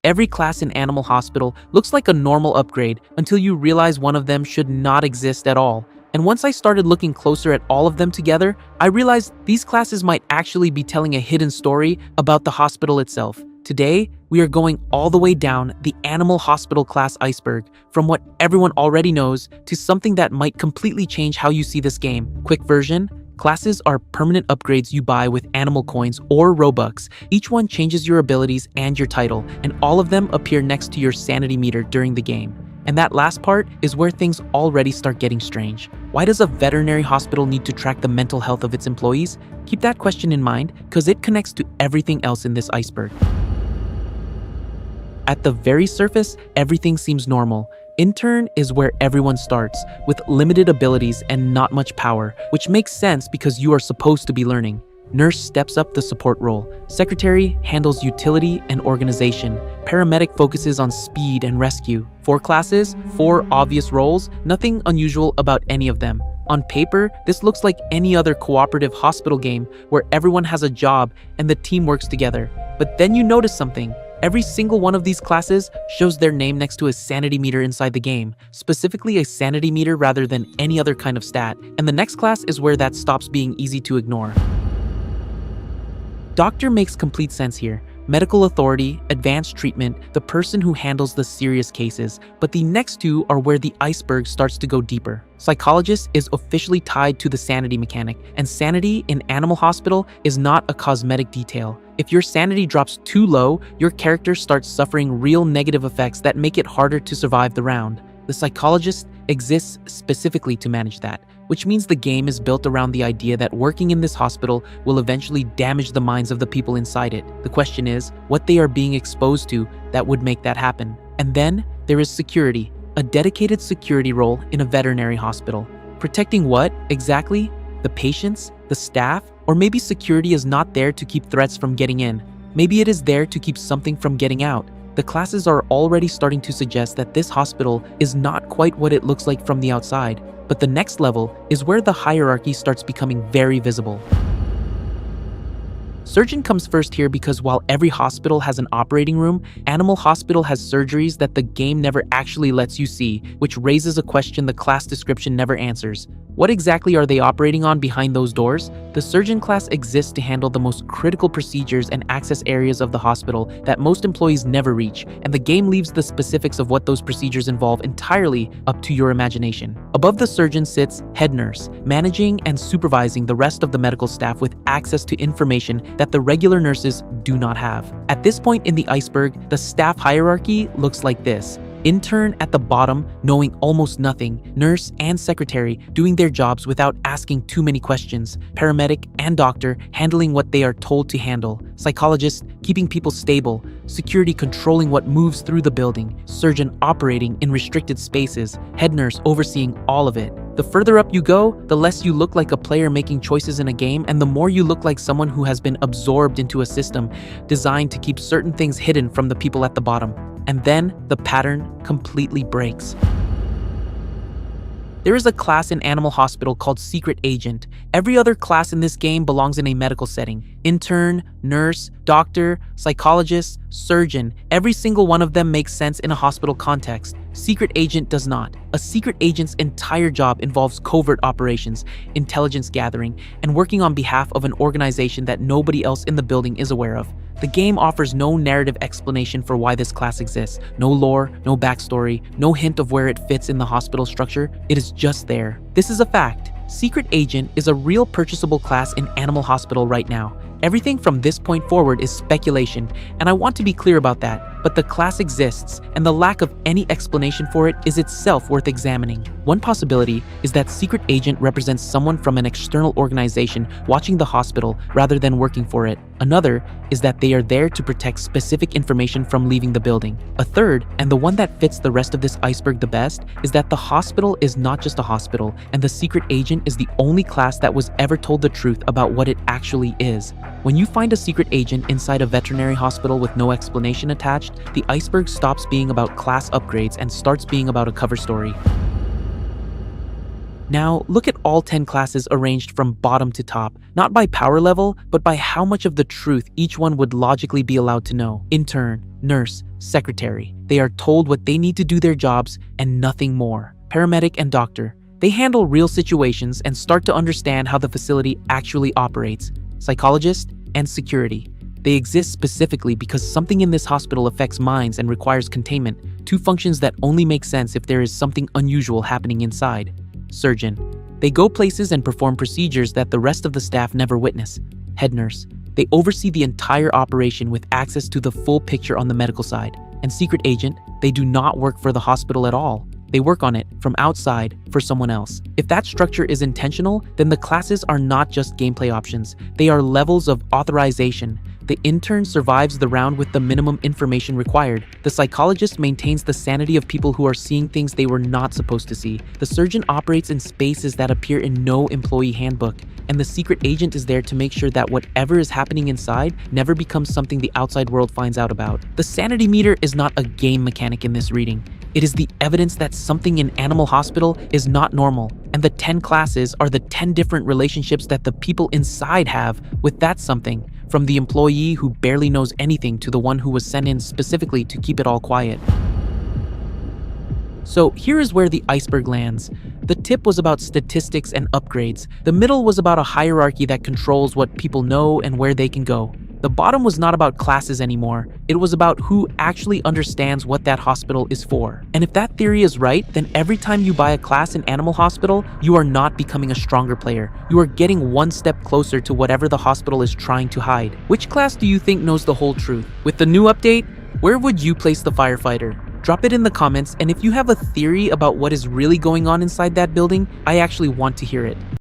Every class in Animal Hospital looks like a normal upgrade until you realize one of them should not exist at all. And once I started looking closer at all of them together, I realized these classes might actually be telling a hidden story about the hospital itself. Today, we are going all the way down the Animal Hospital class iceberg, from what everyone already knows to something that might completely change how you see this game. Quick version: classes are permanent upgrades you buy with animal coins or Robux. Each one changes your abilities and your title, and all of them appear next to your sanity meter during the game. And that last part is where things already start getting strange. Why does a veterinary hospital need to track the mental health of its employees? Keep that question in mind, because it connects to everything else in this iceberg. At the very surface, everything seems normal. Intern is where everyone starts, with limited abilities and not much power, which makes sense because you are supposed to be learning. Nurse steps up the support role. Secretary handles utility and organization. Paramedic focuses on speed and rescue. 4 classes, 4 obvious roles, nothing unusual about any of them. On paper, this looks like any other cooperative hospital game where everyone has a job and the team works together. But then you notice something. Every single one of these classes shows their name next to a sanity meter inside the game, specifically a sanity meter rather than any other kind of stat. And the next class is where that stops being easy to ignore. Doctor makes complete sense here. Medical authority, advanced treatment, the person who handles the serious cases. But the next two are where the iceberg starts to go deeper. Psychologist is officially tied to the sanity mechanic, and sanity in Animal Hospital is not a cosmetic detail. If your sanity drops too low, your character starts suffering real negative effects that make it harder to survive the round. The psychologist exists specifically to manage that, which means the game is built around the idea that working in this hospital will eventually damage the minds of the people inside it. The question is, what they are being exposed to that would make that happen. And then there is security, a dedicated security role in a veterinary hospital. Protecting what, exactly? The patients? The staff? Or maybe security is not there to keep threats from getting in. Maybe it is there to keep something from getting out. The classes are already starting to suggest that this hospital is not quite what it looks like from the outside. But the next level is where the hierarchy starts becoming very visible. Surgeon comes first here because while every hospital has an operating room, Animal Hospital has surgeries that the game never actually lets you see, which raises a question the class description never answers. What exactly are they operating on behind those doors? The surgeon class exists to handle the most critical procedures and access areas of the hospital that most employees never reach, and the game leaves the specifics of what those procedures involve entirely up to your imagination. Above the surgeon sits head nurse, managing and supervising the rest of the medical staff with access to information that the regular nurses do not have. At this point in the iceberg, the staff hierarchy looks like this. Intern at the bottom, knowing almost nothing. Nurse and secretary doing their jobs without asking too many questions. Paramedic and doctor handling what they are told to handle. Psychologist keeping people stable. Security controlling what moves through the building. Surgeon operating in restricted spaces. Head nurse overseeing all of it. The further up you go, the less you look like a player making choices in a game, and the more you look like someone who has been absorbed into a system designed to keep certain things hidden from the people at the bottom. And then the pattern completely breaks. There is a class in Animal Hospital called Secret Agent. Every other class in this game belongs in a medical setting. Intern, nurse, doctor, psychologist, surgeon. Every single one of them makes sense in a hospital context. Secret Agent does not. A secret agent's entire job involves covert operations, intelligence gathering, and working on behalf of an organization that nobody else in the building is aware of. The game offers no narrative explanation for why this class exists. No lore, no backstory, no hint of where it fits in the hospital structure. It is just there. This is a fact. Secret Agent is a real purchasable class in Animal Hospital right now. Everything from this point forward is speculation, and I want to be clear about that, but the class exists, and the lack of any explanation for it is itself worth examining. One possibility is that Secret Agent represents someone from an external organization watching the hospital rather than working for it. Another is that they are there to protect specific information from leaving the building. A third, and the one that fits the rest of this iceberg the best, is that the hospital is not just a hospital, and the Secret Agent is the only class that was ever told the truth about what it actually is. When you find a secret agent inside a veterinary hospital with no explanation attached, the iceberg stops being about class upgrades and starts being about a cover story. Now, look at all 10 classes arranged from bottom to top, not by power level, but by how much of the truth each one would logically be allowed to know. Intern, nurse, secretary. They are told what they need to do their jobs and nothing more. Paramedic and doctor. They handle real situations and start to understand how the facility actually operates. Psychologist and security. They exist specifically because something in this hospital affects minds and requires containment, two functions that only make sense if there is something unusual happening inside. Surgeon. They go places and perform procedures that the rest of the staff never witness. Head nurse. They oversee the entire operation with access to the full picture on the medical side. And secret agent. They do not work for the hospital at all. They work on it from outside for someone else. If that structure is intentional, then the classes are not just gameplay options. They are levels of authorization. The intern survives the round with the minimum information required. The psychologist maintains the sanity of people who are seeing things they were not supposed to see. The surgeon operates in spaces that appear in no employee handbook. And the secret agent is there to make sure that whatever is happening inside never becomes something the outside world finds out about. The sanity meter is not a game mechanic in this reading. It is the evidence that something in Animal Hospital is not normal, and the 10 classes are the 10 different relationships that the people inside have with that something, from the employee who barely knows anything to the one who was sent in specifically to keep it all quiet. So here is where the iceberg lands. The tip was about statistics and upgrades. The middle was about a hierarchy that controls what people know and where they can go. The bottom was not about classes anymore. It was about who actually understands what that hospital is for. And if that theory is right, then every time you buy a class in Animal Hospital, you are not becoming a stronger player. You are getting one step closer to whatever the hospital is trying to hide. Which class do you think knows the whole truth? With the new update, where would you place the firefighter? Drop it in the comments, and if you have a theory about what is really going on inside that building, I actually want to hear it.